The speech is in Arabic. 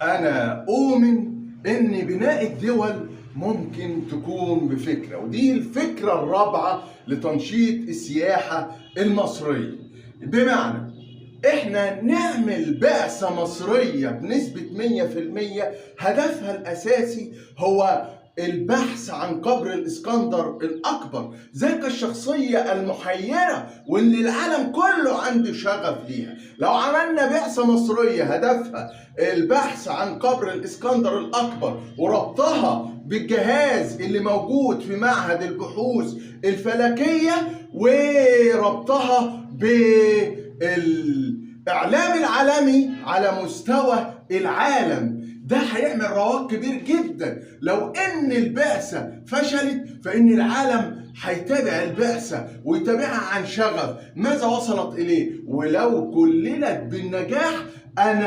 أنا أؤمن إن بناء الدول ممكن تكون بفكرة، ودي الفكرة الرابعة لتنشيط السياحة المصرية. بمعنى إحنا نعمل بعثة مصرية بنسبة 100%، هدفها الأساسي هو البحث عن قبر الإسكندر الأكبر، ذاك الشخصية المحيرة واللي العالم كله عنده شغف ليها. لو عملنا بعثة مصرية هدفها البحث عن قبر الإسكندر الأكبر وربطها بالجهاز اللي موجود في معهد البحوث الفلكية وربطها بالإعلام العالمي على مستوى العالم، ده هيعمل رواج كبير جدا. لو ان البعثة فشلت فان العالم هيتابع البعثة ويتابعها عن شغف ماذا وصلت اليه، ولو كللت بالنجاح انا